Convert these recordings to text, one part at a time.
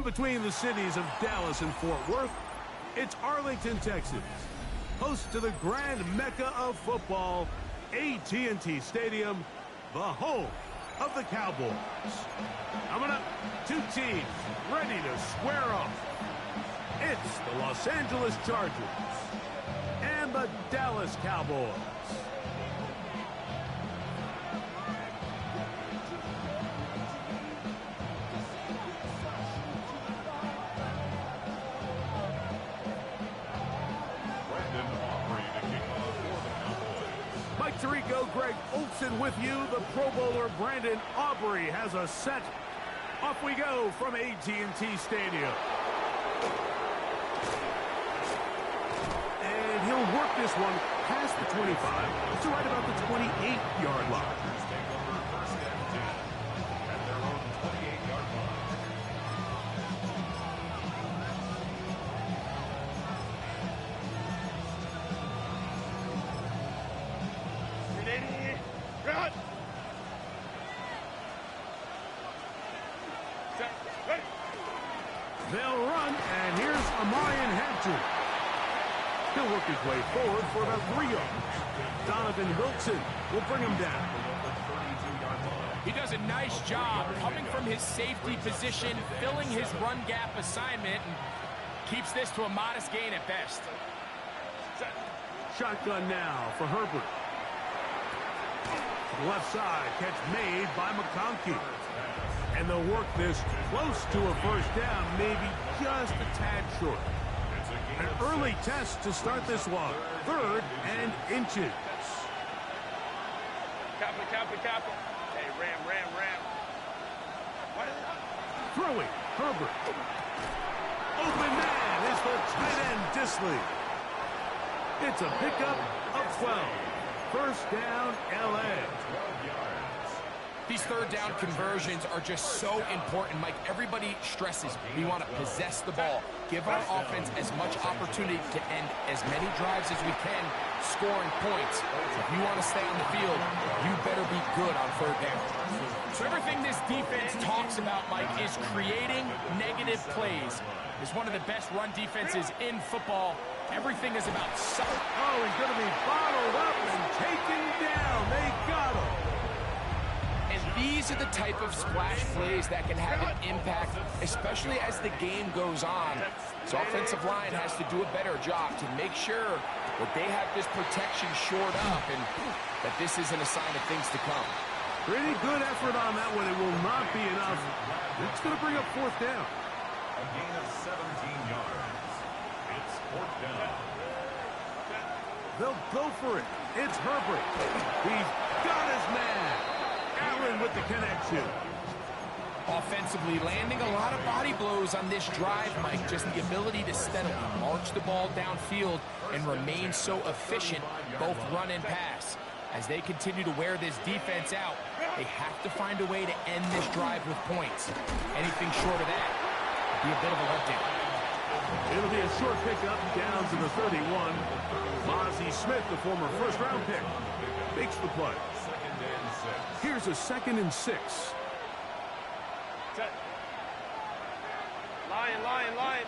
In between the cities of Dallas and Fort Worth, it's Arlington, Texas, host to the grand mecca of football, AT&T Stadium, the home of the Cowboys. Coming up, two teams ready to square off. It's the Los Angeles Chargers and the Dallas Cowboys. Mike Tirico, Greg Olson with you. The Pro Bowler Brandon Aubrey has a set. Off we go from AT&T Stadium. And he'll work this one past the 25 to right about the 28-yard line. They'll run, and here's Amarian Hampton. He'll work his way forward for about 3 yards. Donovan Wilson will bring him down. He does a nice job coming from his safety position, filling his run gap assignment, and keeps this to a modest gain at best. Shotgun now for Herbert. Left side, catch made by McConkey. And they'll work this close to a first down, maybe just a tad short. An early test to start this one. 3rd and inches. Copy. Hey, ram. Throwing, Herbert. Open man is the tight end, Disley. It's a pickup of 12. First down, L.A. These third down conversions are just so important, Mike. Everybody stresses we want to possess the ball, give our offense as much opportunity to end as many drives as we can, scoring points. If you want to stay on the field, you better be good on third down. So everything this defense talks about, Mike, is creating negative plays. It's one of the best run defenses in football. Everything is about suck. Oh, he's going to be bottled up and taken down. They got him. And these are the type of splash plays that can have an impact, especially as the game goes on. So offensive line has to do a better job to make sure that they have this protection shored up and that this isn't a sign of things to come. Pretty good effort on that one. It will not be enough. It's going to bring up 4th down. A gain of 17 yards. It's 4th down. They'll go for it. It's Herbert. He's got his man. Allen with the connection. Offensively, landing a lot of body blows on this drive, Mike. Just the ability to steadily march the ball downfield and remain so efficient, both run and pass. As they continue to wear this defense out, they have to find a way to end this drive with points. Anything short of that would be a bit of a letdown. It'll be a short pickup down to the 31. Mozzie Smith, the former first-round pick, makes the play. Here's a 2nd and 6. Lion.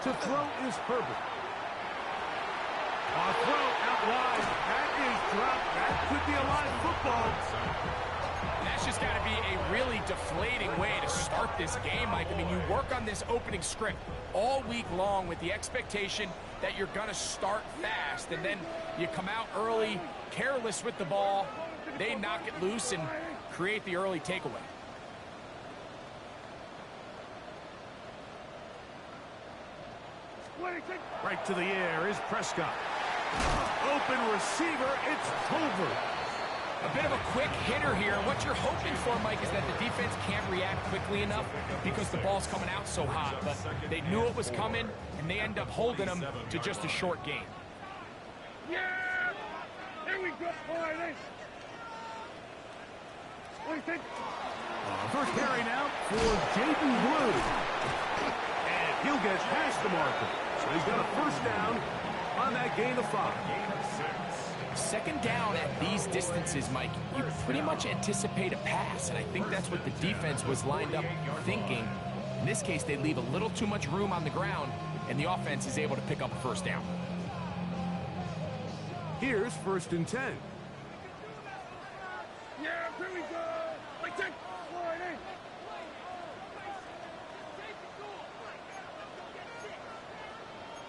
To throw is Herbert. A throw out wide. That is dropped. That could be a live football. That's just got to be a really deflating way to start this game, Mike. I mean, you work on this opening script all week long with the expectation that you're going to start fast, and then you come out early, careless with the ball. They knock it loose and create the early takeaway. Right to the air is Prescott. Open receiver, it's Tolbert. A bit of a quick hitter here. What you're hoping for, Mike, is that the defense can't react quickly enough because the ball's coming out so hot. But they knew it was coming, and they end up holding them to just a short gain. Yeah! Here we go, boys! What do you think? First carry now for Jaden Blue. And he'll get past the marker. So he's got a first down on that gain of 5. Second down at these distances, Mike, you pretty much anticipate a pass, and I think that's what the defense was lined up thinking. In this case, they leave a little too much room on the ground, and the offense is able to pick up a first down. Here's 1st and 10. Yeah, here we go. Like that. Slide in.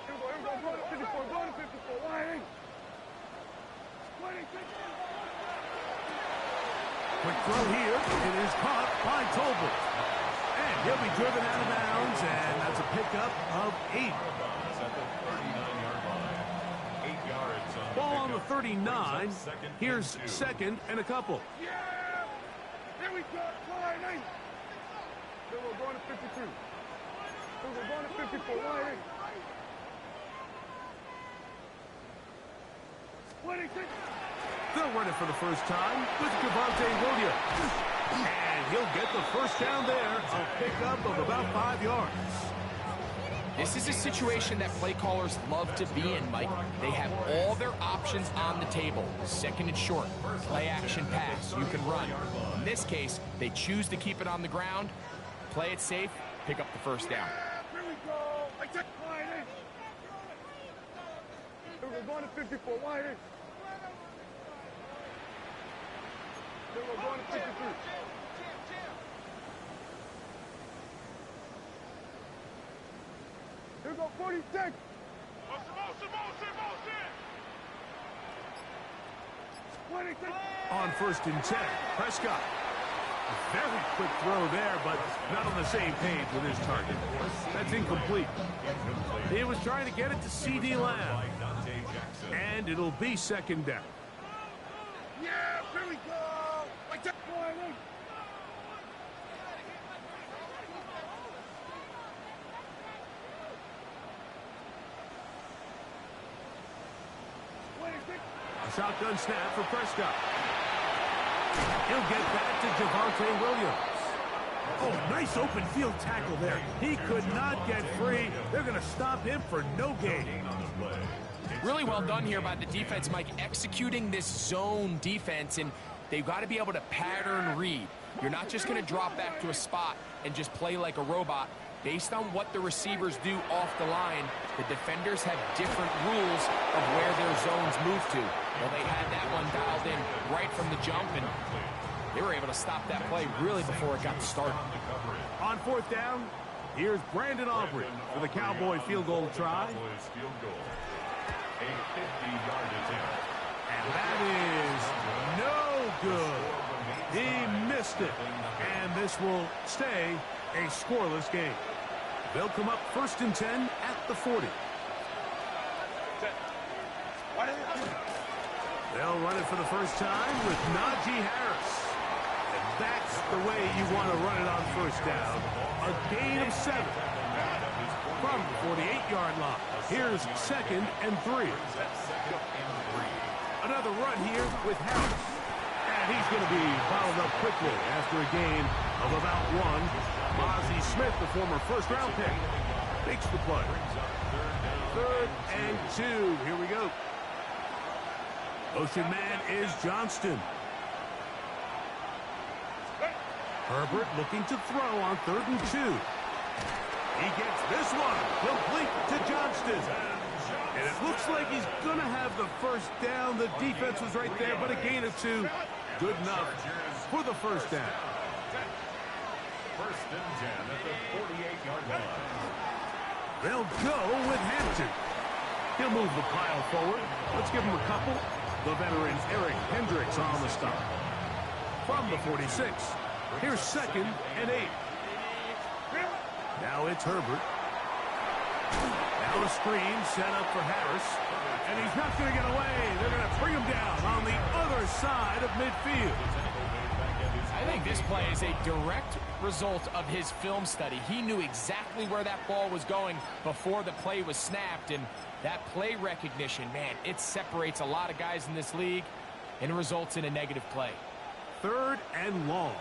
Here we go. Go to 54. Go to 54. Line in. 26. Quick throw here. It is caught by Tolbert. And he'll be driven out of bounds, and that's a pickup of 8. At the 39-yard line. 8 yards on Ball on the pickup. 39. Here's 2nd and a couple. Yeah. Here we go. Line in. Here we're going to 52. Here we're going to 54. Line in. 26. They'll run it for the first time with Javonte Williams. And he'll get the first down there, a pickup of about 5 yards. This is a situation that play callers love to be in, Mike. They have all their options on the table. 2nd and short, play action pass, you can run. In this case, they choose to keep it on the ground, play it safe, pick up the first down. Here we go. Like that. Line in. Here we're going to 54. Line in. Here we're going to 53. Here we go, 46. On 1st and 10, Prescott. A very quick throw there, but not on the same page with his target. That's incomplete. He was trying to get it to C.D. Lamb. And it'll be 2nd down. Yeah, here we go. Like that. Line in. A shotgun snap for Prescott. He'll get back to Javonte Williams. Oh, nice open field tackle there. He could not get free. They're going to stop him for no gain. Really well done here by the defense, Mike, executing this zone defense, and they've got to be able to pattern read. You're not just going to drop back to a spot and just play like a robot. Based on what the receivers do off the line, the defenders have different rules of where their zones move to. Well, they had that one dialed in right from the jump, and they were able to stop that play really before it got started. On 4th down, here's Brandon Aubrey for the Cowboy field goal try. A 50-yard attempt. And that is no good. He missed it. And this will stay a scoreless game. They'll come up 1st and 10 at the 40. They'll run it for the first time with Najee Harris. And that's the way you want to run it on 1st down. A gain of 7 from the 48-yard line. Here's 2nd and 3. Another run here with Harris. And he's going to be bottled up quickly after a gain of about 1. Mozzie Smith, the former first-round pick, makes the play. 3rd and 2. Here we go. Motion man is Johnston. Herbert looking to throw on 3rd and 2. He gets this one complete to Johnston. And it looks like he's going to have the first down. The defense was right there, but a gain of 2. Good enough for the first down. 1st and 10 at the 48-yard line. They'll go with Hampton. He'll move the pile forward. Let's give him a couple. The veteran Eric Hendricks on the stop. From the 46, here's 2nd and 8. Now it's Herbert. Now the screen set up for Harris. And he's not going to get away. They're going to bring him down on the other side of midfield. I think this play is a direct result of his film study. He knew exactly where that ball was going before the play was snapped, and that play recognition, man, it separates a lot of guys in this league and it results in a negative play. 3rd and long.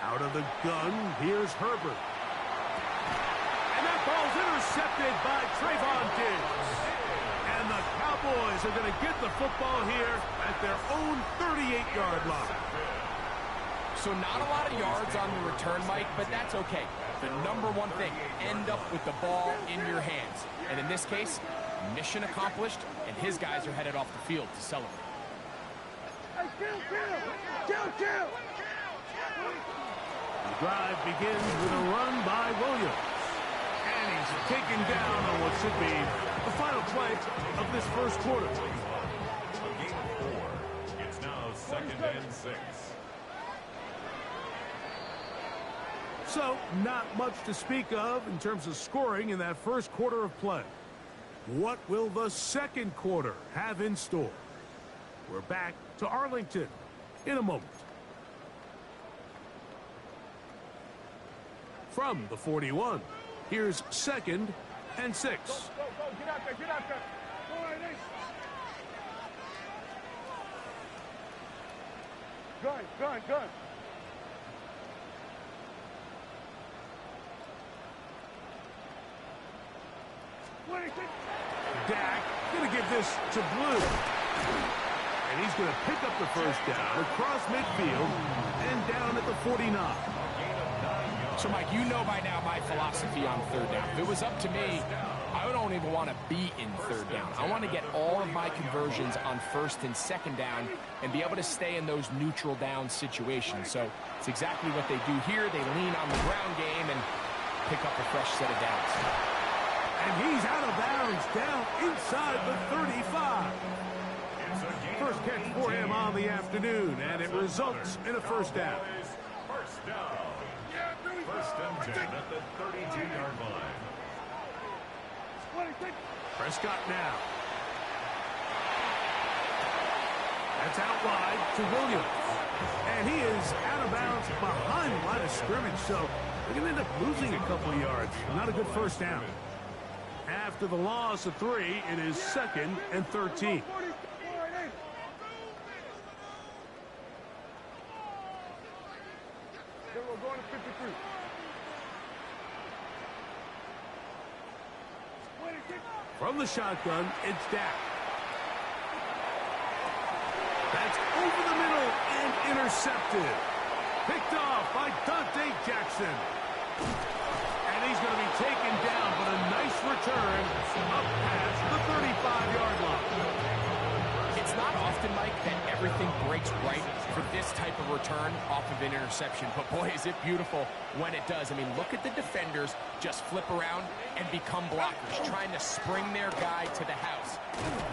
Out of the gun, here's Herbert. And that ball's intercepted by Trayvon Diggs. And the Cowboys are going to get the football here at their own 38-yard line. So not a lot of yards on the return, Mike, but that's okay. The number one thing, end up with the ball in your hands. And in this case, mission accomplished, and his guys are headed off the field to celebrate. Hey, kill! The drive begins with a run by Williams. And he's taken down on what should be the final play of this first quarter. Game 4. It's now 2nd and 6. So, not much to speak of in terms of scoring in that first quarter of play. What will the second quarter have in store? We're back to Arlington in a moment. From the 41, here's 2nd and 6. Go, get out there. All right, Nate. Gun. Dak going to give this to Blue. And he's going to pick up the first down across midfield and down at the 49. So, Mike, you know by now my philosophy on third down. If it was up to me, I don't even want to be in third down. I want to get all of my conversions on first and second down and be able to stay in those neutral down situations. So it's exactly what they do here. They lean on the ground game and pick up a fresh set of downs. And he's out of bounds down inside the 35. First catch for him on the afternoon, and it results in a first down. First down. First and 10 at the 32-yard line. Prescott now. That's out wide to Williams. And he is out of bounds behind the line of scrimmage, so they're going to end up losing a couple of yards. Not a good first down. After the loss of 3, it is 2nd and 13. We're going to 53. From the shotgun, it's Dak. That's over the middle and intercepted. Picked off by Dante Jackson. And he's going to be taken down, but a nice return up past the 35-yard line. It's not often, Mike, that everything breaks right for this type of return off of an interception. But, boy, is it beautiful when it does. I mean, look at the defenders just flip around and become blockers, trying to spring their guy to the house.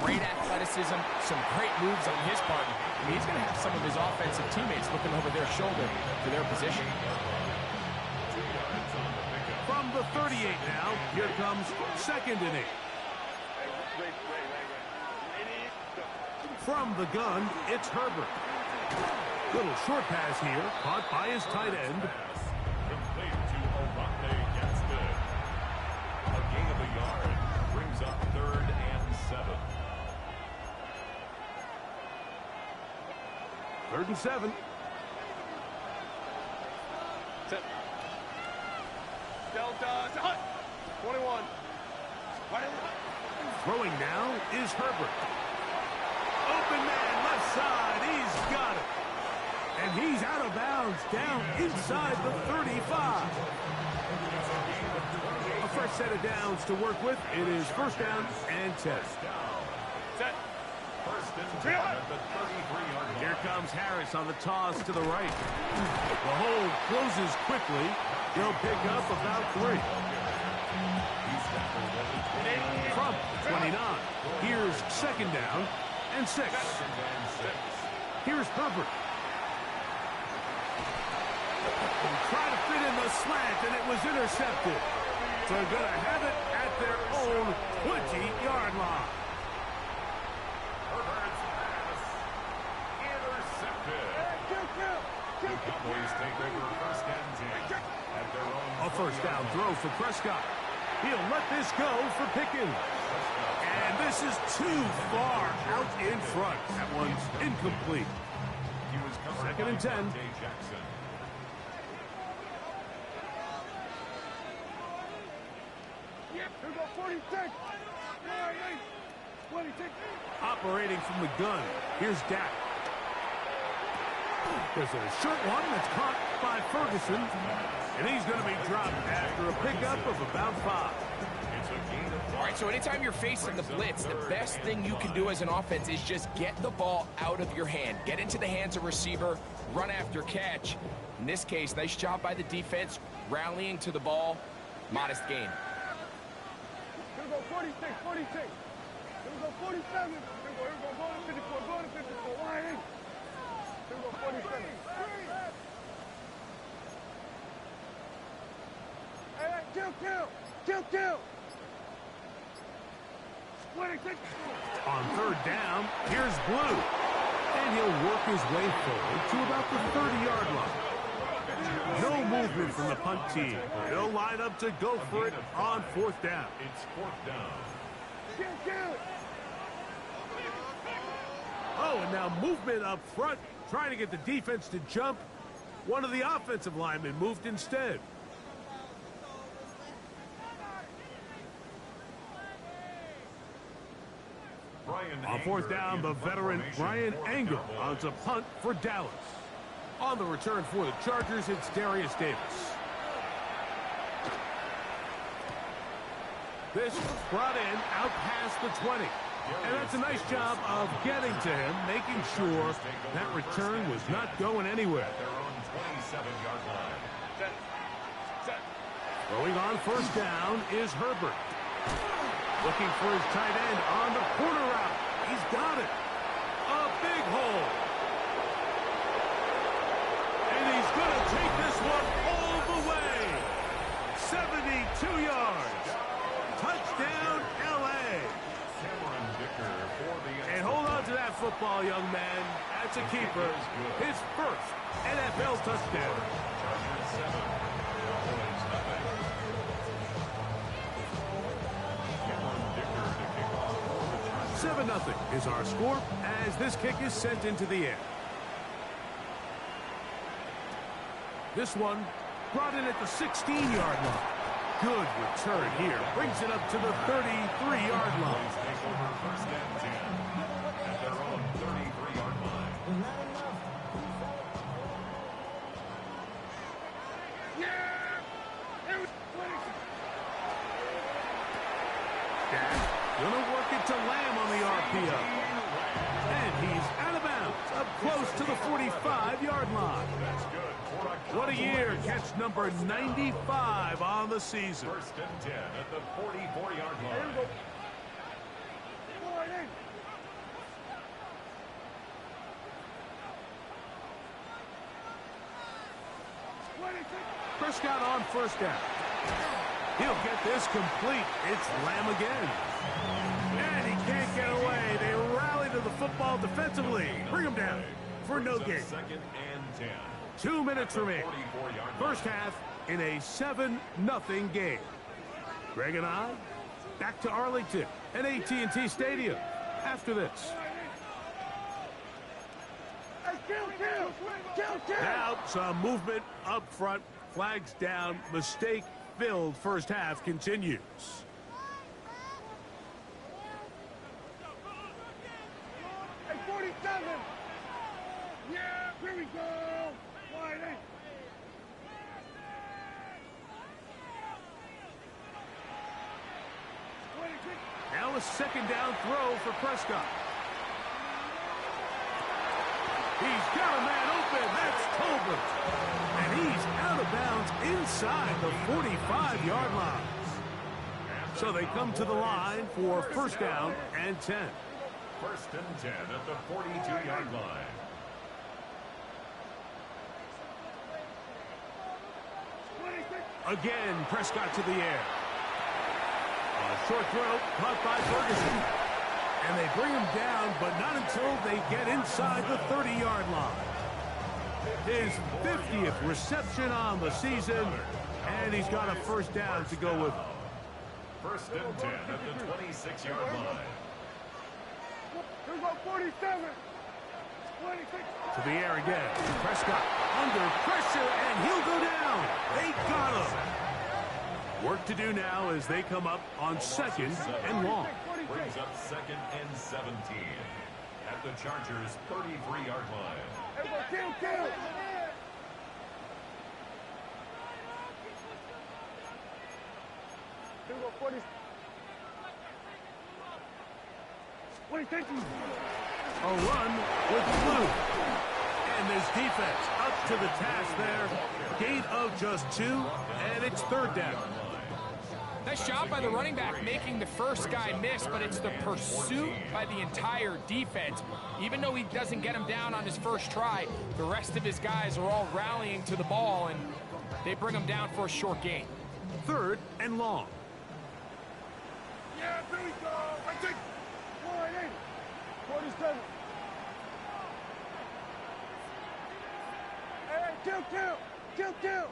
Great athleticism, some great moves on his part. I mean, he's going to have some of his offensive teammates looking over their shoulder for their position. From the 38 now, here comes 2nd and 8. From the gun, it's Herbert. Little short pass here, caught by his tight end. Complete to Obate gets good. A gain of a yard brings up 3rd and 7. 3rd and 7. Set. Delta. Hut. 21. Throwing now is Herbert. Open man, left side, he's got it. And he's out of bounds, down inside the 35. A fresh set of downs to work with. It is first down and 10. Set. First and 10 at the 33-yard line. Here comes Harris on the toss to the right. The hold closes quickly. He'll pick up about 3. From 29, here's 2nd down and 6. Here's Herbert. Trying to fit in the slant, and it was intercepted. So they're going to have it at their own 20-yard line. Herbert's pass intercepted. The Cowboys take over first and 10 at their own. A first down throw for Prescott. He'll let this go for Pickens. And this is too far out in front. That one's incomplete. He was covered 2nd and 10. Dante Jackson. Here go 46. Operating from the gun, here's Dak. There's a short one that's caught by Ferguson, and he's going to be dropped after a pickup of about 5. All right, so anytime you're facing the blitz, the best thing you can do as an offense is just get the ball out of your hand. Get into the hands of receiver, run after catch. In this case, nice job by the defense, rallying to the ball. Modest gain. Here we go, 46, 46. Here we go, 47. Here we go, go to 54, go to 54. Wide in. Here we go, 47. Hey, kill. On third down, here's Blue. And he'll work his way forward to about the 30-yard line. No movement from the punt team. They'll line up to go for it on 4th down. It's 4th down. Kill. Oh, and now movement up front, trying to get the defense to jump. One of the offensive linemen moved instead. On 4th down, the veteran Brian Anger on a punt for Dallas. On the return for the Chargers, it's Darius Davis. This was brought in out past the 20. And that's a nice job of getting to him, making sure that return was not going anywhere. At their own 27-yard line. Throwing on 1st down is Herbert. Looking for his tight end on the corner route. He's got it. A big hole. And he's going to take this one all the way. 72 yards. Touchdown, L.A. And hold on to that football, young man. That's a keeper. His first NFL touchdown. 7-0 is our score as this kick is sent into the air. This one brought in at the 16-yard line. Good return here. Brings it up to the 33-yard line. Take over 1st and 10 at their own 33-yard line. Dak gonna work it to Lamb on the RPO. And he's out of bounds, up close to the 45-yard line. That's good. What a year. Catch number 95 on the season. 1st and 10 at the 44-yard line. Prescott on 1st down. He'll get this complete. It's Lamb again. And he can't get away. They rally to the football defensively. Bring him down for no gain. 2nd and 10. 2 minutes remain. First half in a 7-0 game. Greg and I back to Arlington at AT&T Stadium after this. Now some movement up front. Flags down. Mistake-filled first half continues. Hey, 47. Yeah, here we go. Wide eight. Now a 2nd down throw for Prescott. He's got a man open. That's Tolbert. And he's out of bounds inside the 45-yard line. So they come to the line for 1st down and 10. 1st and 10 at the 42-yard line. Again, Prescott to the air. A short throw caught by Ferguson. And they bring him down, but not until they get inside the 30-yard line. His 50th reception on the season, and he's got a 1st down to go with him. 1st and 10 at the 26-yard line. Here's our 47. 26. To the air again. Prescott under pressure, and he'll go down. They got him. Work to do now as they come up on 2nd and long. brings up 2nd and 17 at the Chargers' 33-yard line. Everybody, kill! Here we go, 40. What are you thinking? A run with Blue. And this defense up to the task there. Gain of just 2, and it's 3rd down. Nice job by the running back making the first guy miss, but it's the pursuit by the entire defense. Even though he doesn't get him down on his first try, the rest of his guys are all rallying to the ball, and they bring him down for a short gain. 3rd and long. Yeah, here we go. I think 47. Hey, kill. Hey, kill.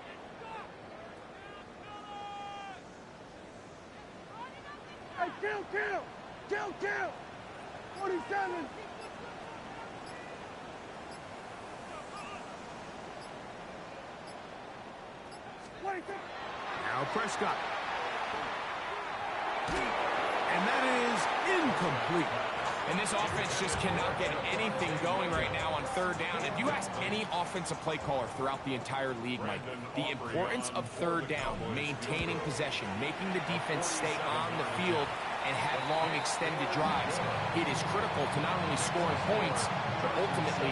47. Now Prescott. And that is incomplete. And this offense just cannot get anything going right now on 3rd down. If you ask any offensive play caller throughout the entire league, Mike, the importance of 3rd down, maintaining possession, making the defense stay on the field and have long extended drives, it is critical to not only scoring points, but ultimately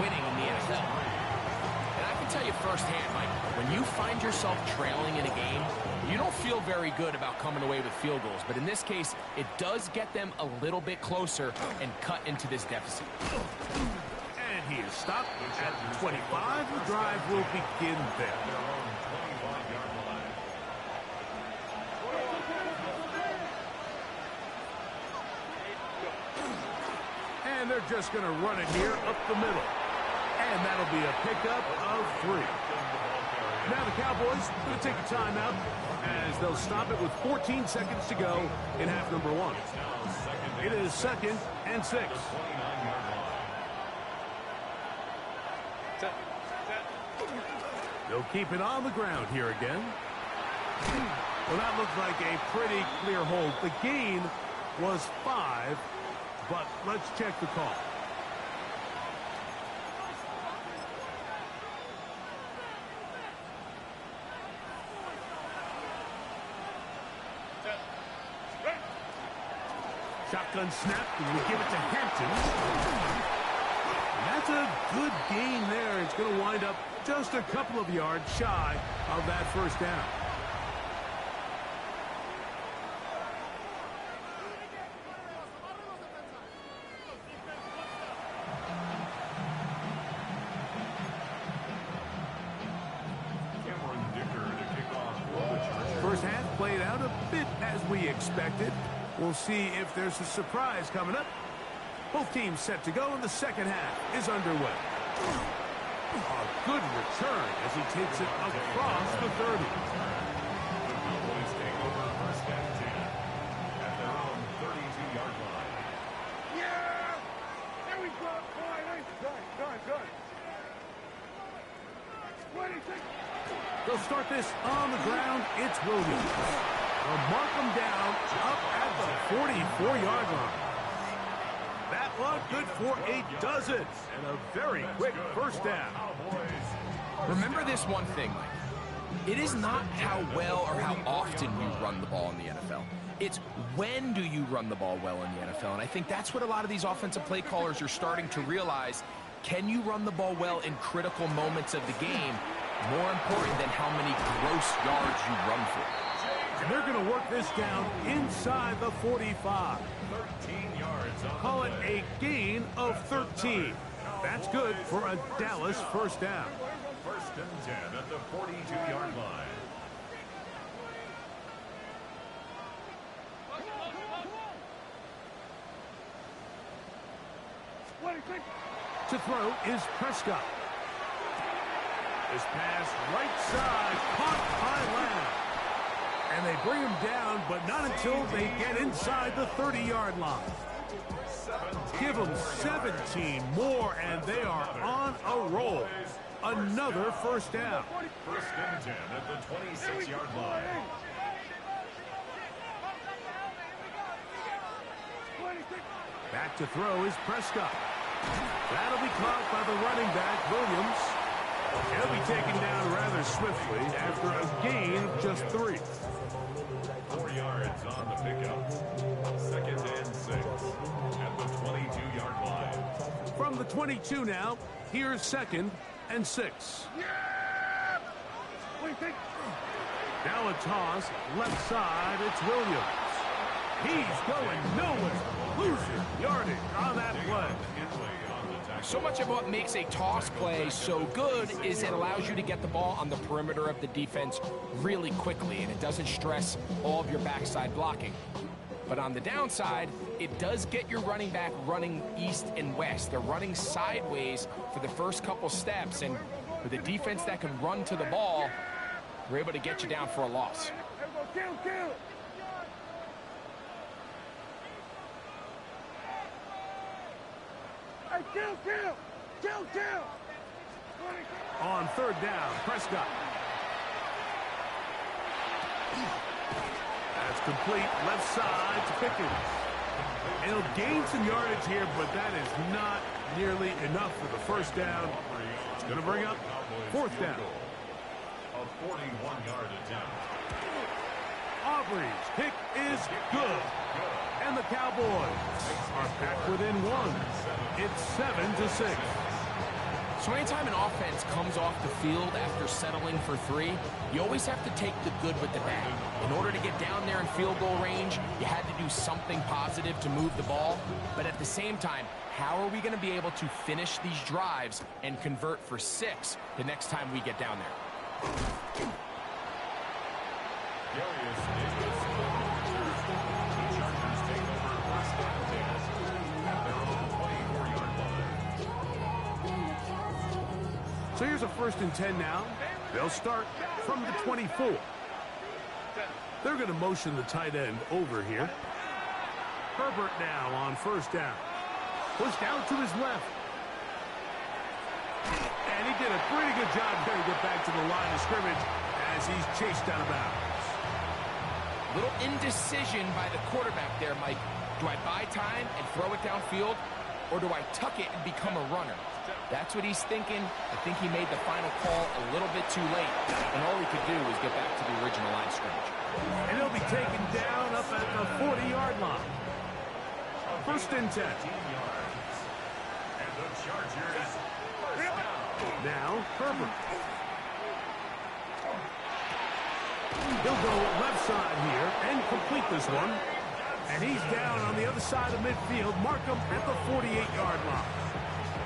winning in the NFL. And I can tell you firsthand, Mike, when you find yourself trailing in a game, you don't feel very good about coming away with field goals, but in this case, it does get them a little bit closer and cut into this deficit. And he is stopped at 25. The drive will begin there. And they're just going to run it here up the middle. And that'll be a pickup of 3. Now the Cowboys going to take a timeout as they'll stop it with 14 seconds to go in half number 1. It is 2nd and 6. They'll keep it on the ground here again. Well, that looked like a pretty clear hold. The gain was 5, but let's check the call. Shotgun snap, and we give it to Hampton. That's a good gain there. It's going to wind up just a couple of yards shy of that 1st down. First half played out a bit as we expected. We'll see if there's a surprise coming up. Both teams set to go, and the second half is underway. A good return as he takes it across the 30. The Cowboys take over 1st and 10 at their own 32-yard line. Yeah! There we go. Done. 26. They'll start this on the ground. It's Williams. They'll mark him down up at the 44-yard line. That one good for a dozen and a very quick 1st down. Remember this one thing, Mike. It is not how well or how often you run the ball in the NFL. It's when do you run the ball well in the NFL. And I think that's what a lot of these offensive play callers are starting to realize. Can you run the ball well in critical moments of the game? More important than how many gross yards you run for. And they're going to work this down inside the 45. 13 yards on Call it a gain of 13. That's good for a Dallas 1st down. 1st and 10 at the 42-yard line. To throw is Prescott. This pass right side, caught by Lamb. And they bring him down, but not until they get inside the 30-yard line. Give them 17 more, and they are on a roll. Another 1st down. 1st and 10 at the 26-yard line. Back to throw is Prescott. That'll be caught by the running back, Williams. He'll be taken down rather swiftly after a gain of just 3. 4 yards on the pickup. 2nd and 6 at the 22-yard line. From the 22 now, here's 2nd and 6. Now a toss, left side, it's Williams. He's going nowhere. Losing yardage on that play. So much of what makes a toss play so good is it allows you to get the ball on the perimeter of the defense really quickly, and it doesn't stress all of your backside blocking. But on the downside, it does get your running back running east and west. They're running sideways for the first couple steps, and with a defense that can run to the ball, we're able to get you down for a loss. Kill. On 3rd down, Prescott. That's complete, left side to Pickens. And he'll gain some yardage here, but that is not nearly enough for the 1st down. It's going to bring up 4th down. A 41-yard attempt. Aubrey's kick is good. And the Cowboys are back within 1. It's 7-6. So anytime an offense comes off the field after settling for 3, you always have to take the good with the bad. In order to get down there in field goal range, you had to do something positive to move the ball. But at the same time, how are we going to be able to finish these drives and convert for 6 the next time we get down there? Darius Davis. The Chargers take over 1st and 10 at their own 24-yard line. So here's a 1st and 10 now. They'll start from the 24. They're going to motion the tight end over here. Herbert now on 1st down. Pushed out to his left. And he did a pretty good job here to get back to the line of scrimmage as he's chased out of bounds. Little indecision by the quarterback there, Mike. Do I buy time and throw it downfield, or do I tuck it and become a runner? That's what he's thinking. I think he made the final call a little bit too late, and all he could do was get back to the original line of scrimmage. And he'll be taken down up at the 40-yard line. 1st and 10. And the Chargers. Now, Herbert. He'll go left side here and complete this one. And he's down on the other side of midfield. Mark him at the 48-yard line.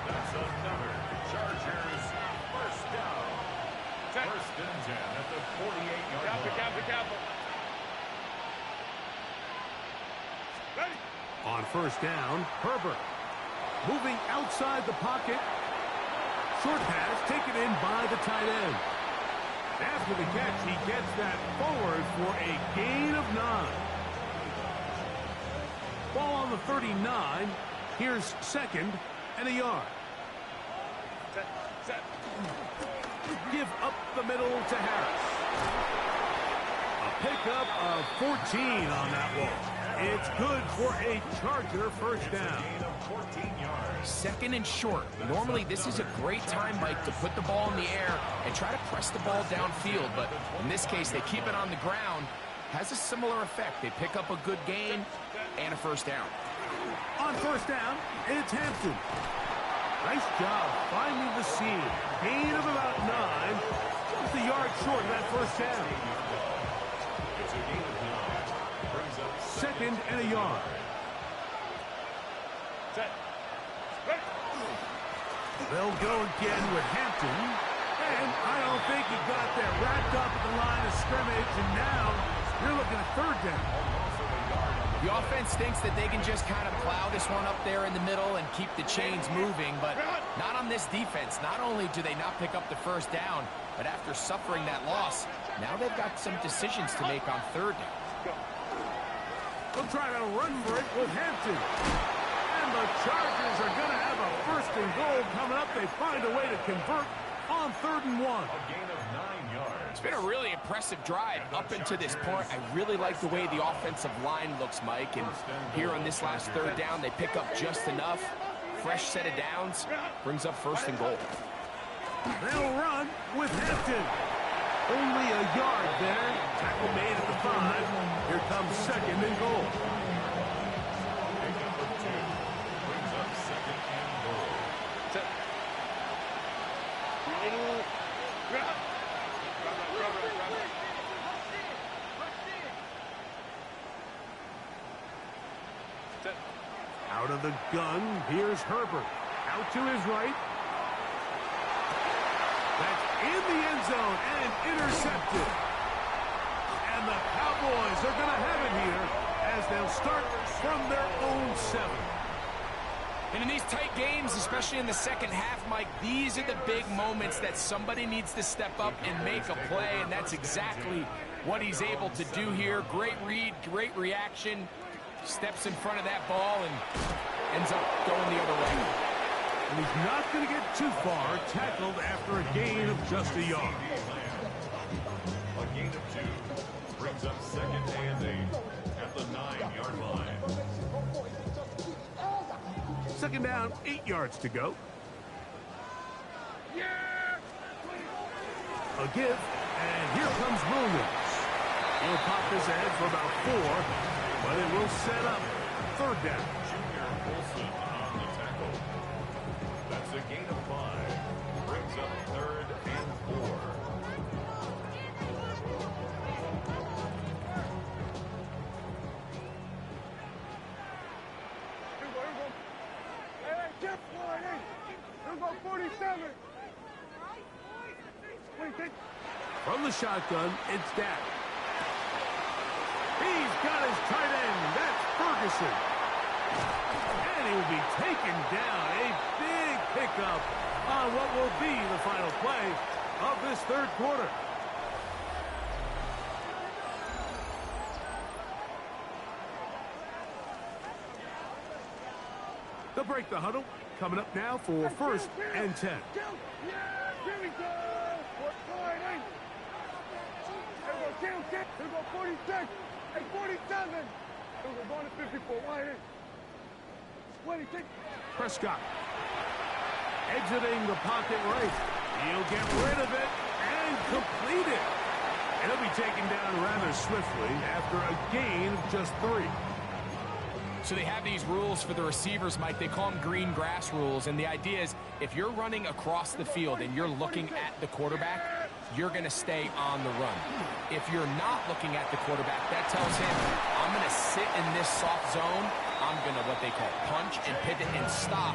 That's another Chargers 1st down. 1st and 10 at the 48-yard line. Capital. Ready? On 1st down, Herbert. Moving outside the pocket. Short pass taken in by the tight end. After the catch, he gets that forward for a gain of 9. Ball on the 39. Here's 2nd and a yard. Set. Give up the middle to Harris. A pickup of 14 on that one. It's good for a Charger 1st down. 14 yards. 2nd and short. Normally, this is a great time, Mike, to put the ball in the air and try to press the ball downfield. But in this case, they keep it on the ground. Has a similar effect. They pick up a good gain and a 1st down. On 1st down, it's Hampton. Nice job finding the seam. Gain of about 9. Just a yard short of that 1st down. It's a gain of 9. Brings up 2nd and a yard. Set. Ready? They'll go again with Hampton. And I don't think he got there. Wrapped up at the line of scrimmage, and now you're looking at 3rd down. The offense thinks that they can just kind of plow this one up there in the middle and keep the chains moving, but not on this defense. Not only do they not pick up the 1st down, but after suffering that loss, now they've got some decisions to make on 3rd down. They'll try to run for it with Hampton. And the Chargers are going to have a 1st and goal coming up. They find a way to convert on 3rd and 1. A gain of 9 yards. It's been a really impressive drive up until this point. I really like the way the offensive line looks, Mike. And here on this last 3rd down, they pick up just enough. Fresh set of downs. Brings up 1st and goal. They'll run with Hampton. Only a yard there. Tackle made at the 5. Here comes 2nd and goal. Big number 2 brings up 2nd and goal. Out of the gun, here's Herbert. Out to his right. That's in the end zone and intercepted. And the Cowboys are going to have it here as they'll start from their own 7. And in these tight games, especially in the second half, Mike, these are the big moments that somebody needs to step up and make a play, and that's exactly what he's able to do here. Great read, great reaction. Steps in front of that ball and ends up going the other way. And he's not going to get too far, tackled after a gain of just a yard. A gain of 2 brings up 2nd and 8 at the 9-yard line. 2nd down, 8 yards to go. A give, and here comes Williams. He'll pop his head for about 4, but it will set up 3rd down. Junior Wilson on the tackle. That's a gain of 5. Brings up 3rd and 4. Here go 47. From the shotgun, it's Dak. He's got his tight end. That's Ferguson. And he will be taken down. A big pickup on what will be the final play of this 3rd quarter. They'll break the huddle. Coming up now for 1st and 10. Here we go. Here go 46. Hey, 47. Here we go going to 54. Wide in. 26. Prescott exiting the pocket right. He'll get rid of it and complete it. And he'll be taken down rather swiftly after a gain of just 3. So they have these rules for the receivers, Mike. They call them green grass rules. And the idea is if you're running across the field and you're looking at the quarterback, you're going to stay on the run. If you're not looking at the quarterback, that tells him, I'm going to sit in this soft zone. I'm going to what they call punch and pivot and stop.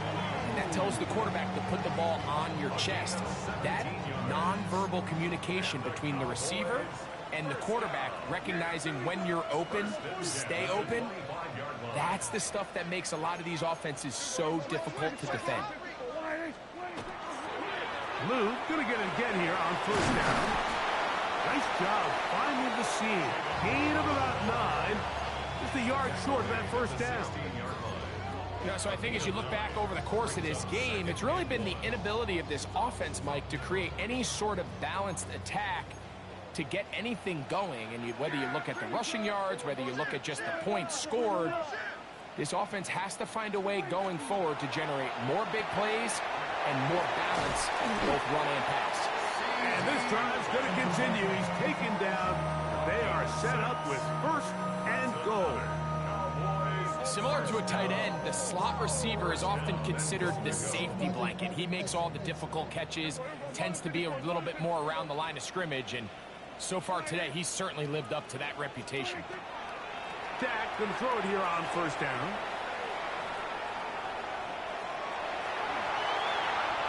And that tells the quarterback to put the ball on your chest. That nonverbal communication between the receiver and the quarterback, recognizing when you're open, stay open, that's the stuff that makes a lot of these offenses so difficult to defend. Lou going to get it again here on 1st down. Nice job finding the seam. Gain of about 9. Just a yard short of that 1st down. You know, so I think as you look back over the course of this game, it's really been the inability of this offense, Mike, to create any sort of balanced attack to get anything going. And whether you look at the rushing yards, whether you look at just the points scored, this offense has to find a way going forward to generate more big plays and more balance in both run and pass. And this drive's going to continue. He's taken down. They are set up with 1st and goal. Similar to a tight end, the slot receiver is often considered the safety blanket. He makes all the difficult catches, tends to be a little bit more around the line of scrimmage, and so far today, he's certainly lived up to that reputation. Dak going to throw it here on 1st down.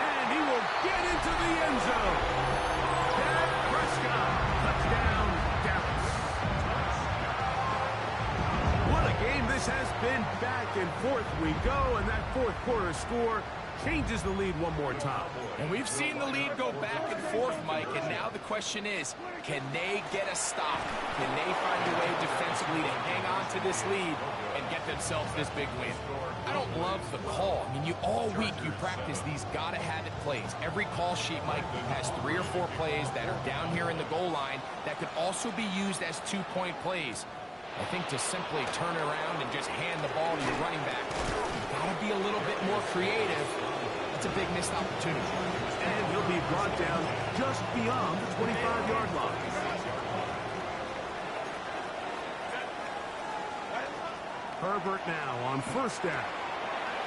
And he will get into the end zone. Dak Prescott, touchdown, Dallas. What a game this has been. Back and forth we go, and that 4th quarter score changes the lead one more time. And we've seen the lead go back and forth, Mike, and now the question is, can they get a stop? Can they find a way defensively to hang on to this lead and get themselves this big win. I don't love the call. I mean, all week you practice these gotta-have-it plays. Every call sheet, Mike, has 3 or 4 plays that are down here in the goal line that could also be used as 2-point plays. I think to simply turn around and just hand the ball to your running back, you've got to be a little bit more creative. That's a big missed opportunity. And he'll be brought down just beyond the 25-yard line. Herbert now on first down.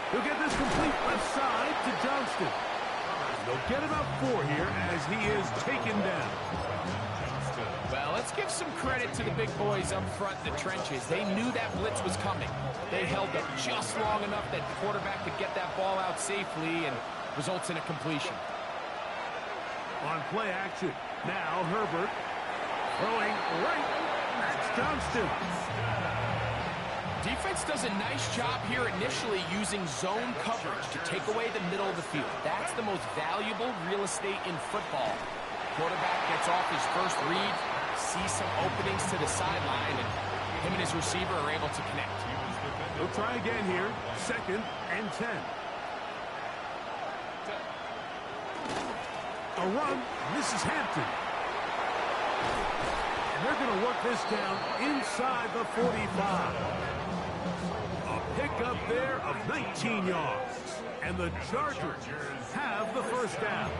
He'll get this complete left side to Johnston. They'll get about 4 here as he is taken down. Well, let's give some credit to the big boys up front in the trenches. They knew that blitz was coming. They held up just long enough that the quarterback could get that ball out safely and results in a completion. On play action, now Herbert throwing right. That's Johnston. Defense does a nice job here initially using zone coverage to take away the middle of the field. That's the most valuable real estate in football. Quarterback gets off his first read, sees some openings to the sideline, and him and his receiver are able to connect. He'll try again here, 2nd and 10. A run, this is Hampton. And they're going to work this down inside the 45. A pickup there of 19 yards. And the Chargers have the first down.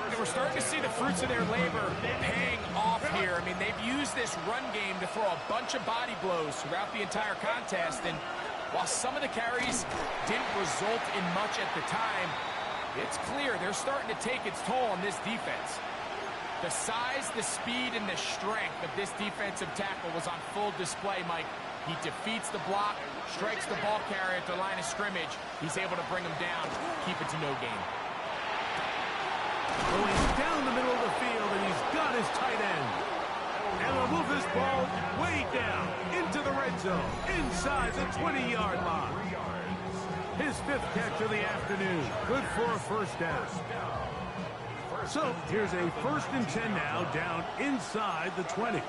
And we're starting to see the fruits of their labor paying off here. I mean, they've used this run game to throw a bunch of body blows throughout the entire contest. And while some of the carries didn't result in much at the time, it's clear they're starting to take its toll on this defense. The size, the speed, and the strength of this defensive tackle was on full display, Mike. He defeats the block, strikes the ball carrier at the line of scrimmage. He's able to bring him down, keep it to no gain. Going down the middle of the field, and he's got his tight end. And they'll move this ball way down into the red zone, inside the 20-yard line. His 5th catch of the afternoon, good for a first down. So here's a 1st and 10 now, down inside the 20.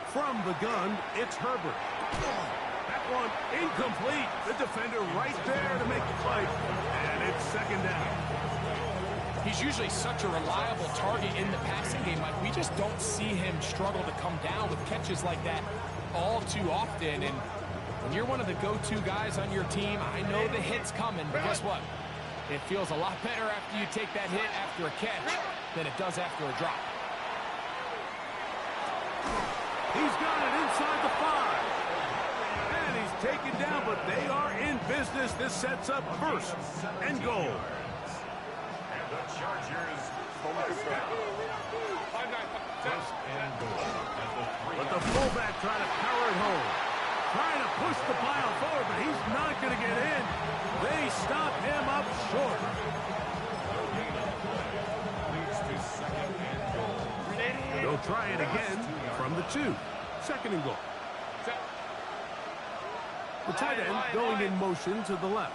From the gun, it's Herbert. That one incomplete. The defender right there to make the play. And it's 2nd down. He's usually such a reliable target in the passing game. Like, we just don't see him struggle to come down with catches like that all too often. And when you're one of the go-to guys on your team, I know the hit's coming, but guess what? It feels a lot better after you take that hit after a catch than it does after a drop. He's got it inside the 5. And he's taken down, but they are in business. This sets up 1st and goal. And the Chargers focus down. 1st and goal at the 3. But the fullback trying to power it home. Trying to push the pile forward, but he's not going to get in. They stop him up short. Leads to 2nd and goal. They'll try it again from the 2. 2nd and goal. The tight end going in motion to the left.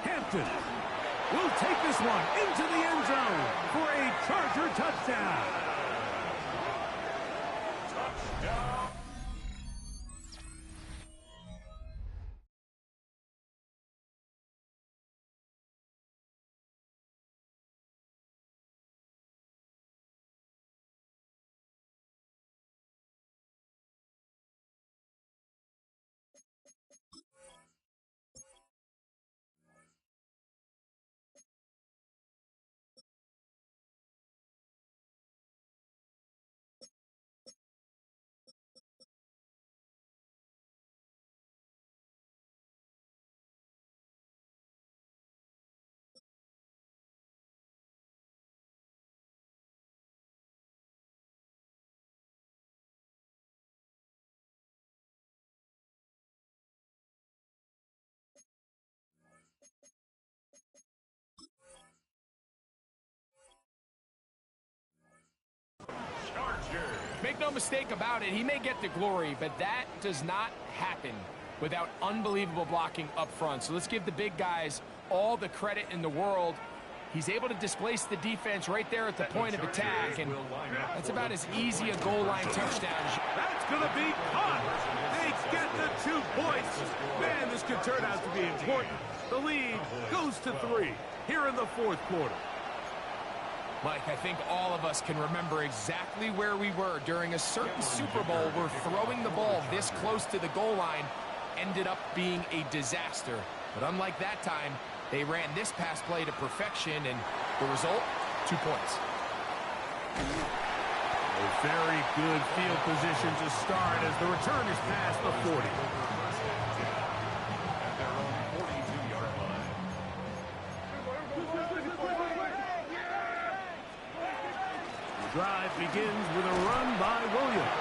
Hampton will take this one into the end zone for a Charger touchdown. Touchdown. Make no mistake about it, he may get the glory, but that does not happen without unbelievable blocking up front. So let's give the big guys all the credit in the world. He's able to displace the defense right there at the point of attack, and that's about as easy a goal line touchdown as you... That's going to be caught. They get the 2 points. Man, this could turn out to be important. The lead goes to 3 here in the 4th quarter. Mike, I think all of us can remember exactly where we were during a certain Super Bowl where throwing the ball this close to the goal line ended up being a disaster. But unlike that time, they ran this pass play to perfection, and the result, 2 points. A very good field position to start as the return is past the 40. At their own 42-yard line. The drive begins with a run by Williams.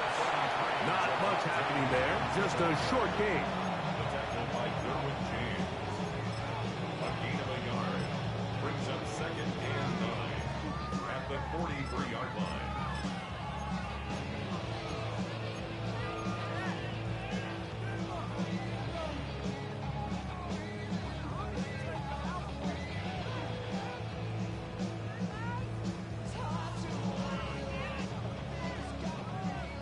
Not much happening there, just a short gain. The tackle by Derwin James. A gain of a yard. Brings up 2nd and 9 at the 43-yard line.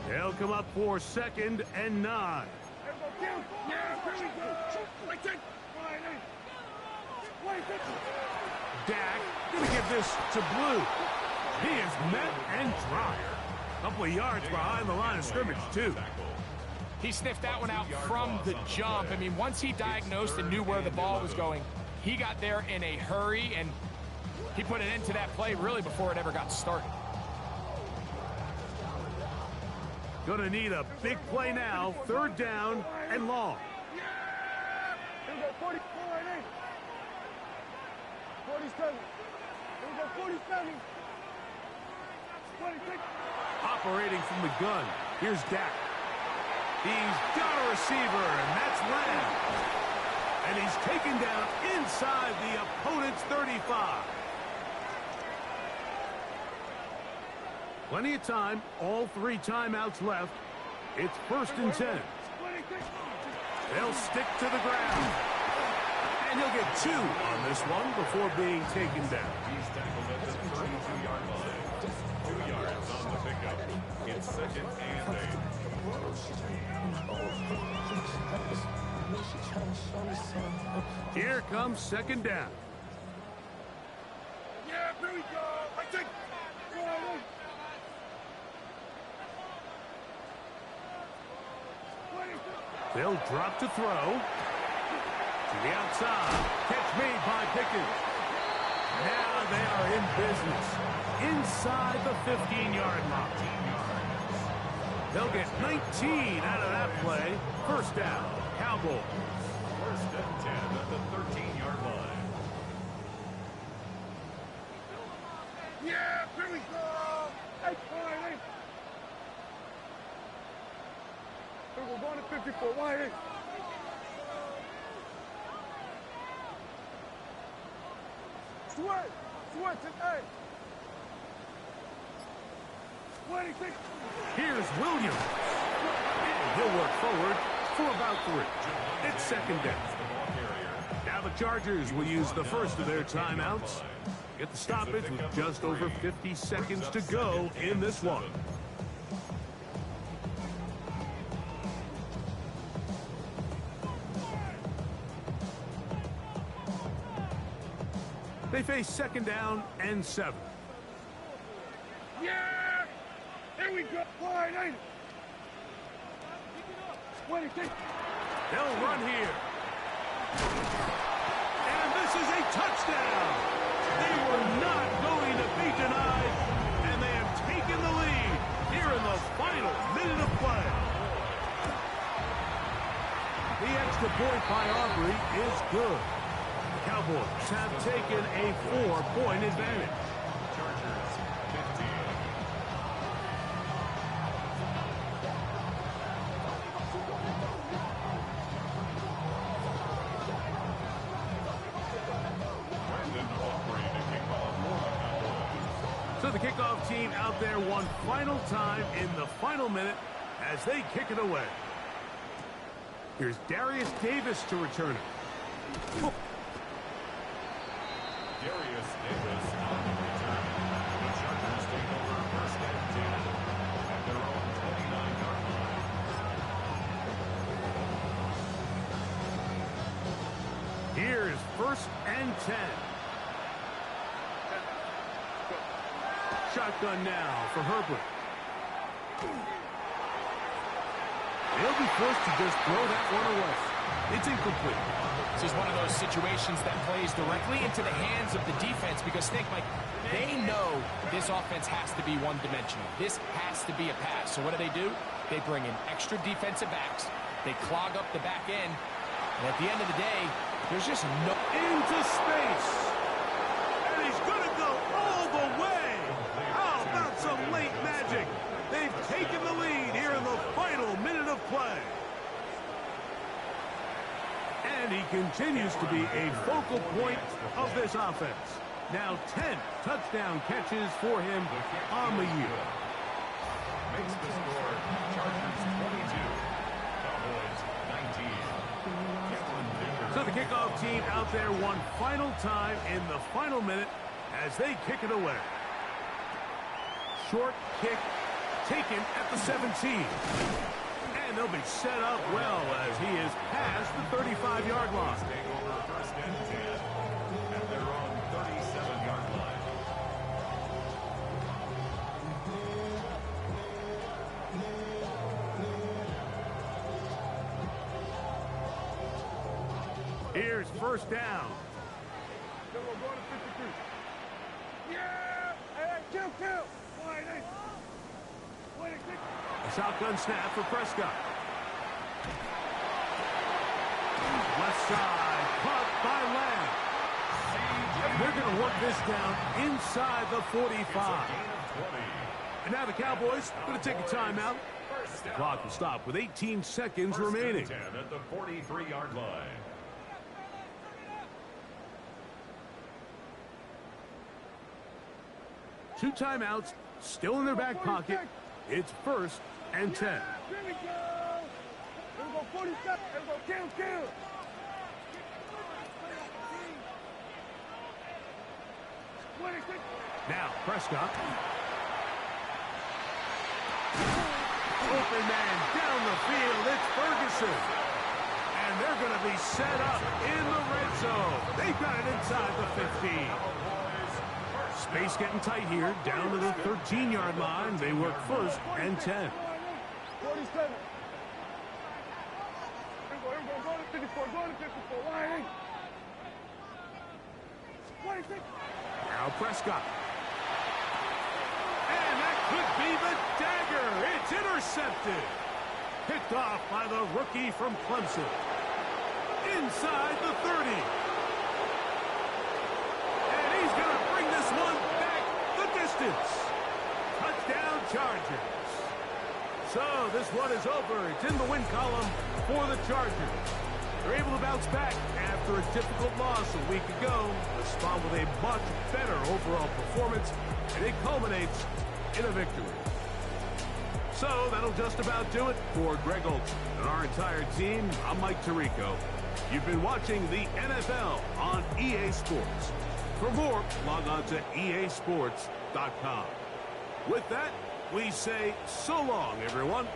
They'll come up for 2nd and 9. Dak gonna give this to Blue. He is met and dropped. A couple of yards behind the line of scrimmage, too. He sniffed that one out from the jump. I mean, once he diagnosed and knew where the ball was going, he got there in a hurry, and he put an end to that play really before it ever got started. Gonna need a big play now. 3rd down and long. 47. Here we go, 47. 26. Operating from the gun. Here's Dak. He's got a receiver, and that's Lamb. And he's taken down inside the opponent's 35. Plenty of time. All 3 timeouts left. It's 1st and 10. They'll stick to the ground. And he'll get 2 on this one before being taken down. He's tackled at the 32-yard line. 2 yards on the pickup. It's 2nd and 8. Here comes 2nd down. Yeah, here we go. I think. They'll drop to throw. To the outside. Catch made by Pickens. Now they are in business. Inside the 15-yard line. They'll get 19 out of that play. 1st down. Cowboys. 1st and 10 at the 13-yard line. Yeah, here we go. Hey, we're going to 54. Why? Sweat, hey. 26. Here's Williams. And he'll work forward for about 3. It's 2nd down. Now the Chargers will use the first of their timeouts. Get the stoppage with just over 50 seconds to go in this one. They face 2nd down and 7. Yeah! Here we go. Wide, ain't it? 26. They'll run here. And this is a touchdown. They were not going to be denied, and they have taken the lead here in the final minute of play. The extra point by Aubrey is good. The Cowboys have taken a 4-point advantage. Chargers 15. So the kickoff team out there one final time in the final minute as they kick it away. Here's Darius Davis to return it. Darius Davis first and 10. Shotgun now for Herbert. He'll be forced to just throw that one away. It's incomplete. This is one of those situations that plays directly into the hands of the defense because, think, Mike, they know this offense has to be one-dimensional. This has to be a pass. So what do? They bring in extra defensive backs. They clog up the back end. And at the end of the day, there's just no... Into space. And he's going to go all the way. How about some late magic? They've taken the lead here in the final minute of play. And he continues to be a focal point of this offense. Now 10 touchdown catches for him on the year. Makes the score Chargers 22, Cowboys 19. So the kickoff team out there one final time in the final minute as they kick it away. Short kick taken at the 17. And they'll be set up well as he is past the 35-yard line. Take over first and 10 at their own 37-yard line. Here's first down. Then we'll go to 52. Yeah! Hey, kill! Wide eight. A shotgun snap for Prescott. Left side, caught by Lamb. They're going to work this down inside the 45. And now the Cowboys going to take a timeout. The clock will stop with 18 seconds remaining. 10 at the 43-yard line. Two timeouts still in their back pocket. It's first and 10. Here we go. Here we go, 47. Here we go, kill. Now Prescott. Open man down the field. It's Ferguson. And they're going to be set up in the red zone. They've got it inside the 15. Space getting tight here, down to the 13-yard line. They work first and 10. 47. Here we go, go to 54, wide eight. 26. Now Prescott. And that could be the dagger. It's intercepted. Picked off by the rookie from Clemson. Inside the 30. And he's going to bring this one back the distance. Touchdown Chargers. So this one is over. It's in the win column for the Chargers. They're able to bounce back after a difficult loss a week ago. A spot with a much better overall performance, and it culminates in a victory. So that'll just about do it for Greg Olson and our entire team. I'm Mike Tirico. You've been watching the NFL on EA Sports. For more, log on to easports.com. With that, we say so long, everyone.